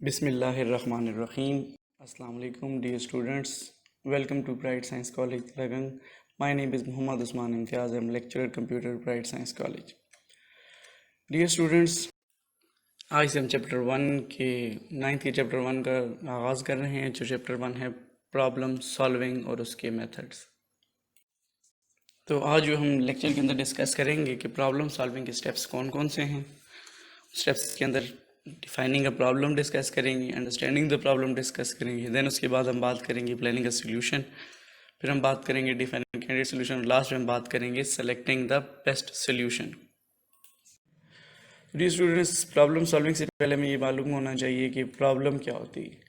Bismillahirrahmanirrahim. Assalamu alaikum, dear students. Welcome to Bright Science College, Lagang. My name is Muhammad Usman Imtiaz. I am lecturer computer Bright Science College. Dear students, आज से हम chapter 1 के 9th के chapter 1 का आगाज़ कर रहे हैं, जो चैप्टर 1 है प्रॉब्लम सॉल्विंग और उसके मेथड्स। तो आज जो हम लेक्चर के अंदर डिस्कस करेंगे कि प्रॉब्लम सॉल्विंग के स्टेप्स कौन कौन से हैं। स्टेप्स के अंदर डिफाइनिंग अ प्रॉब्लम डिस्कस करेंगे, अंडरस्टैंडिंग द प्रॉब्लम डिस्कस करेंगे, देन उसके बाद हम बात करेंगे प्लानिंग अ सोल्यूशन, फिर हम बात करेंगे डिफाइनिंग कैंडिडेट सोल्यूशन, लास्ट में हम बात करेंगे selecting the best solution. Dear students, problem solving से पहले हमें ये मालूम होना चाहिए कि प्रॉब्लम क्या होती है।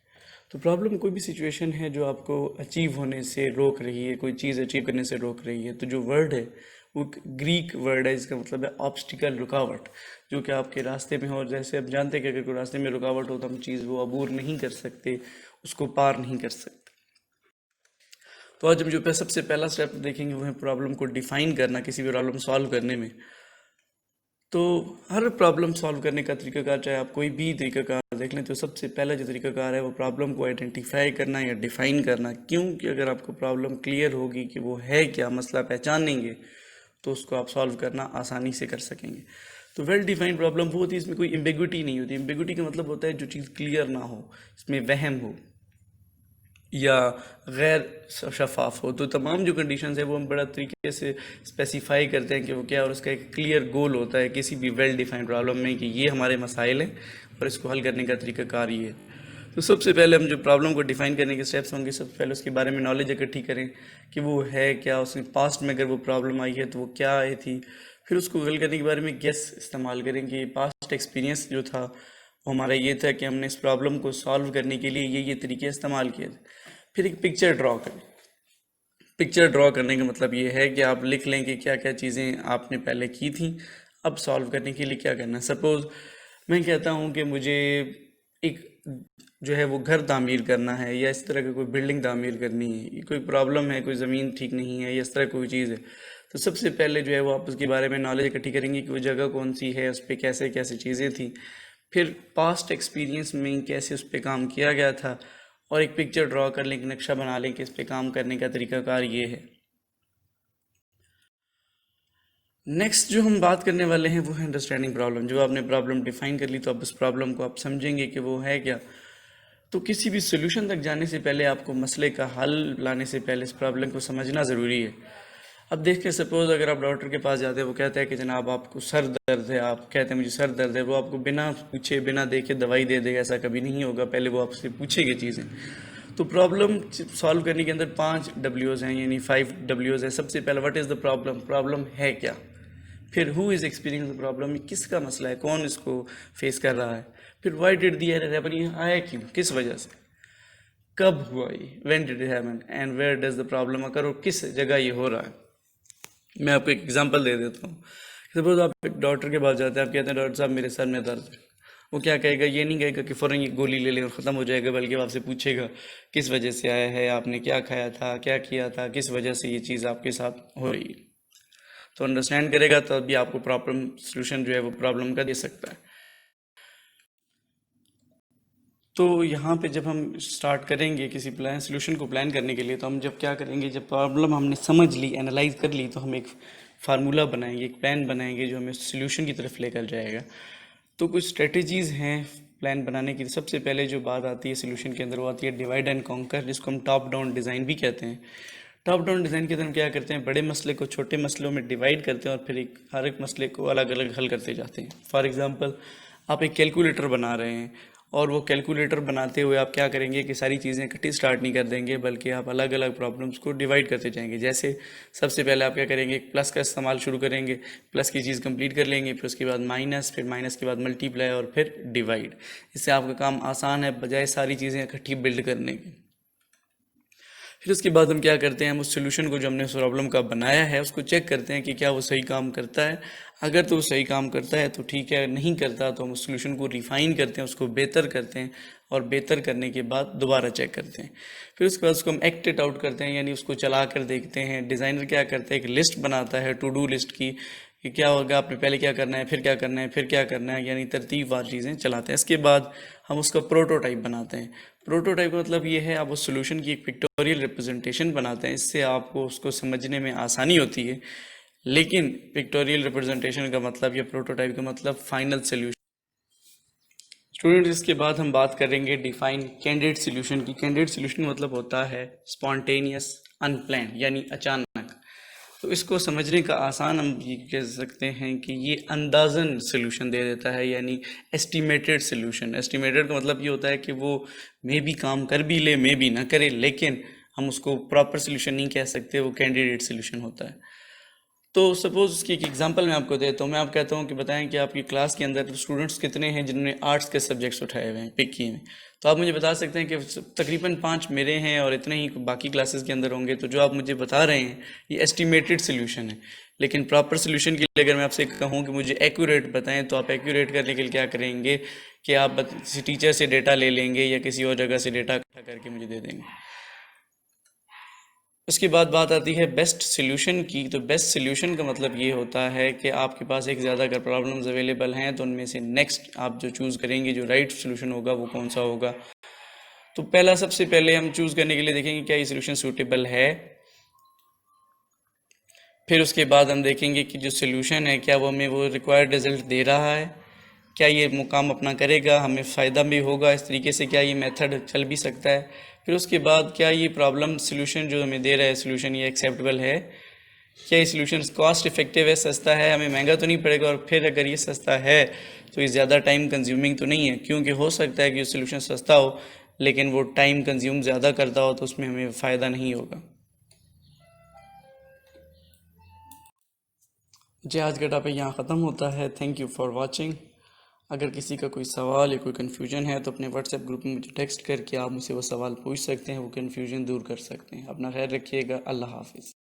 तो प्रॉब्लम कोई भी सिचुएशन है जो आपको अचीव होने से रोक रही है, कोई चीज़ अचीव करने से रोक रही है। तो जो वर्ड है वो ग्रीक वर्ड है, इसका मतलब है ऑब्स्टिकल, रुकावट, जो कि आपके रास्ते में हो। और जैसे आप जानते हैं कि अगर कोई रास्ते में रुकावट हो तो हम चीज़ वो अबूर नहीं कर सकते, उसको पार नहीं कर सकते। तो आज हम जो सबसे पहला स्टेप देखेंगे वो है प्रॉब्लम को डिफाइन करना किसी भी प्रॉब्लम सॉल्व करने में। तो हर प्रॉब्लम सॉल्व करने का तरीकाकार, चाहे आप कोई भी तरीकाकार देख लें, तो सबसे पहला जो तरीकाकार है वो प्रॉब्लम को आइडेंटिफाई करना या डिफाइन करना। क्योंकि अगर आपको प्रॉब्लम क्लियर होगी कि वो है क्या, मसला पहचानेंगे, तो उसको आप सॉल्व करना आसानी से कर सकेंगे। तो वेल डिफाइंड प्रॉब्लम वो होती है, इसमें कोई एम्बिग्विटी नहीं होती। एम्बिग्विटी का मतलब होता है जो चीज़ क्लियर ना हो, इसमें वहम हो या गैर शफाफ हो। तो तमाम जो कंडीशंस है वो हम बड़ा तरीके से स्पेसिफाई करते हैं कि वो क्या, और उसका एक क्लियर गोल होता है किसी भी वेल डिफाइंड प्रॉब्लम में कि ये हमारे मसाइल हैं और इसको हल करने का तरीकाकार ये है। तो सबसे पहले हम जो प्रॉब्लम को डिफाइन करने के स्टेप्स होंगे, सबसे पहले उसके बारे में नॉलेज इकट्ठी करें कि वो है क्या, उसके पास्ट में अगर वो प्रॉब्लम आई है तो वो क्या आई थी। फिर उसको हल करने के बारे में गेस इस्तेमाल करें कि पास्ट एक्सपीरियंस जो था वो हमारा ये था कि हमने इस प्रॉब्लम को सॉल्व करने के लिए ये तरीके इस्तेमाल किए थे। फिर एक पिक्चर ड्रॉ करें। पिक्चर ड्रॉ करने का मतलब ये है कि आप लिख लें कि क्या क्या चीज़ें आपने पहले की थी, अब सॉल्व करने के लिए क्या करना है। सपोज़ मैं कहता हूँ कि मुझे एक जो है वो घर तामीर करना है, या इस तरह की कोई बिल्डिंग तामीर करनी है, कोई प्रॉब्लम है, कोई ज़मीन ठीक नहीं है, या इस तरह कोई चीज़ है। तो सबसे पहले जो है वो आप उसके बारे में नॉलेज इकट्ठी करेंगे कि वो जगह कौन सी है, उस पर कैसे कैसे चीज़ें थी, फिर पास्ट एक्सपीरियंस में कैसे उस पर काम किया गया था, और एक पिक्चर ड्रॉ कर लें, एक नक्शा बना लें कि इस पे काम करने का तरीकाकार ये है। नेक्स्ट जो हम बात करने वाले हैं वो है अंडरस्टैंडिंग प्रॉब्लम। जो आपने प्रॉब्लम डिफाइन कर ली तो अब उस प्रॉब्लम को आप समझेंगे कि वो है क्या। तो किसी भी सोल्यूशन तक जाने से पहले आपको मसले का हल लाने से पहले इस प्रॉब्लम को समझना ज़रूरी है। अब देखिए, सपोज अगर आप डॉक्टर के पास जाते हैं, वो कहता है कि जनाब आपको सर दर्द है, आप कहते हैं मुझे सर दर्द है, वो आपको बिना पूछे बिना देखे दवाई दे देगा, ऐसा कभी नहीं होगा। पहले वो आपसे पूछेगी चीज़ें। तो प्रॉब्लम सॉल्व करने के अंदर 5 W's हैं, यानी 5 W's हैं। सबसे पहले what is the problem, problem है क्या। फिर who is experience the problem, किसका मसला है, कौन इसको फेस कर रहा है। फिर why did the error happen, ये आया क्यों, किस वजह से, कब हुआ ये, when did it happen, and where does the problem occur, और किस जगह ये हो रहा है। मैं आपको एक एग्जांपल दे देता हूँ। सपोज आप एक डॉक्टर के पास जाते हैं, आप कहते हैं डॉक्टर साहब मेरे सर में दर्द है। वो क्या कहेगा, ये नहीं कहेगा कि फ़ौरन ये गोली ले लें और ख़त्म हो जाएगा, बल्कि वो आपसे पूछेगा किस वजह से आया है, आपने क्या खाया था, क्या किया था, किस वजह से ये चीज़ आपके साथ हो रही है। तो अंडरस्टैंड करेगा तभी आपको प्रॉब्लम सोल्यूशन जो है वो प्रॉब्लम का दे सकता है। तो यहाँ पे जब हम स्टार्ट करेंगे किसी प्लान सोल्यूशन को प्लान करने के लिए, तो हम जब क्या करेंगे, जब प्रॉब्लम हमने समझ ली, एनालाइज कर ली, तो हम एक फार्मूला बनाएंगे, एक प्लान बनाएंगे जो हमें सोल्यूशन की तरफ लेकर जाएगा। तो कुछ स्ट्रेटजीज़ हैं प्लान बनाने की। सबसे पहले जो बात आती है सोल्यूशन के अंदर वो आती है डिवाइड एंड कॉन्कर, जिसको हम टॉप डाउन डिज़ाइन भी कहते हैं। टॉप डाउन डिज़ाइन के अंदर हम क्या करते हैं, बड़े मसले को छोटे मसलों में डिवाइड करते हैं और फिर हर एक मसले को अलग अलग हल करते जाते हैं। फॉर एग्ज़ाम्पल, आप एक कैलकुलेटर बना रहे हैं, और वो कैलकुलेटर बनाते हुए आप क्या करेंगे कि सारी चीज़ें इकट्ठी स्टार्ट नहीं कर देंगे, बल्कि आप अलग अलग प्रॉब्लम्स को डिवाइड करते जाएंगे। जैसे सबसे पहले आप क्या करेंगे, एक प्लस का इस्तेमाल शुरू करेंगे, प्लस की चीज़ कंप्लीट कर लेंगे, फिर उसके बाद माइनस, फिर माइनस के बाद मल्टीप्लाई, और फिर डिवाइड। इससे आपका काम आसान है बजाय सारी चीज़ें इकट्ठी बिल्ड करने के। फिर उसके बाद हम क्या करते हैं, हम उस सोल्यूशन को जो हमने उस प्रॉब्लम का बनाया है उसको चेक करते हैं कि क्या वो सही काम करता है। अगर तो वो सही काम करता है तो ठीक है, नहीं करता तो हम उस सोल्यूशन को रिफ़ाइन करते हैं, उसको बेहतर करते हैं, और बेहतर करने के बाद दोबारा चेक करते हैं। फिर उसके बाद उसको हम एक्ट इट आउट करते हैं, यानी उसको चला कर देखते हैं। डिज़ाइनर क्या करता है, एक लिस्ट बनाता है टू डू लिस्ट की, कि क्या होगा, आपने पहले क्या करना है, फिर क्या करना है, फिर क्या करना है, यानी तरतीबवार चीज़ें चलाते हैं। इसके बाद हम उसका प्रोटोटाइप बनाते हैं। प्रोटोटाइप का मतलब ये है, आप उस सोल्यूशन की एक पिक्टोरियल रिप्रेजेंटेशन बनाते हैं, इससे आपको उसको समझने में आसानी होती है। लेकिन पिक्टोरियल रिप्रेजेंटेशन का मतलब या प्रोटोटाइप का मतलब फाइनल सोल्यूशन। स्टूडेंट्स, इसके बाद हम बात करेंगे डिफाइन कैंडिडेट सोल्यूशन की। कैंडिडेट सोल्यूशन का मतलब होता है स्पॉन्टेनियस, अनप्लान, यानी अचानक। तो इसको समझने का आसान हम ये कह सकते हैं कि ये अंदाजन सोल्यूशन दे देता है, यानी एस्टिमेटेड सोल्यूशन। एस्टिमेटेड का मतलब ये होता है कि वो मे भी काम कर भी ले, मे भी ना करे, लेकिन हम उसको प्रॉपर सोल्यूशन नहीं कह सकते, वो कैंडिडेट सोल्यूशन होता है। तो सपोज उसकी एक एग्जांपल मैं आपको देता हूँ। मैं आप कहता हूँ कि बताएं कि आपकी क्लास के अंदर स्टूडेंट्स कितने हैं जिन्होंने आर्ट्स के सब्जेक्ट्स उठाए हुए हैं, पिक किए हैं। तो आप मुझे बता सकते हैं कि तकरीबन 5 मेरे हैं और इतने ही बाकी क्लासेस के अंदर होंगे। तो जो आप मुझे बता रहे हैं ये एस्टिमेटेड सोल्यूशन है। लेकिन प्रॉपर सोल्यूशन के लिए अगर मैं आपसे कहूँ कि मुझे एक्यूरेट बताएं, तो आप एक्यूरेट करने के लिए क्या करेंगे कि आप किसी टीचर से डेटा ले लेंगे या किसी और जगह से डेटा इकट्ठा करके मुझे दे देंगे। उसके बाद बात आती है बेस्ट सोल्यूशन की। तो बेस्ट सोल्यूशन का मतलब ये होता है कि आपके पास एक ज़्यादा अगर प्रॉब्लम्स अवेलेबल हैं तो उनमें से नेक्स्ट आप जो चूज़ करेंगे, जो राइट सोल्यूशन होगा वो कौन सा होगा। तो पहला, सबसे पहले हम चूज़ करने के लिए देखेंगे क्या ये सोल्यूशन सूटेबल है। फिर उसके बाद हम देखेंगे कि जो सोल्यूशन है क्या वो हमें वो रिक्वायर्ड रिजल्ट दे रहा है, क्या ये मुकाम अपना करेगा, हमें फ़ायदा भी होगा इस तरीके से, क्या ये मेथड चल भी सकता है। फिर उसके बाद क्या ये प्रॉब्लम सोल्यूशन जो हमें दे रहा है सोल्यूशन, ये एक्सेप्टेबल है, क्या ये सोल्यूशन कॉस्ट इफेक्टिव है, सस्ता है, हमें महंगा तो नहीं पड़ेगा। और फिर अगर ये सस्ता है तो ये ज़्यादा टाइम कंज्यूमिंग तो नहीं है, क्योंकि हो सकता है कि ये सोल्यूशन सस्ता हो लेकिन वो टाइम कंज्यूम ज़्यादा करता हो तो उसमें हमें फ़ायदा नहीं होगा। जी, आज का टॉपिक यहाँ ख़त्म होता है। Thank you for watching. अगर किसी का कोई सवाल या कोई कन्फ्यूजन है तो अपने व्हाट्सएप ग्रुप में मुझे टेक्स्ट करके आप मुझसे वो सवाल पूछ सकते हैं, वो कन्फ्यूजन दूर कर सकते हैं। अपना ख्याल रखिएगा। अल्लाह हाफिज़।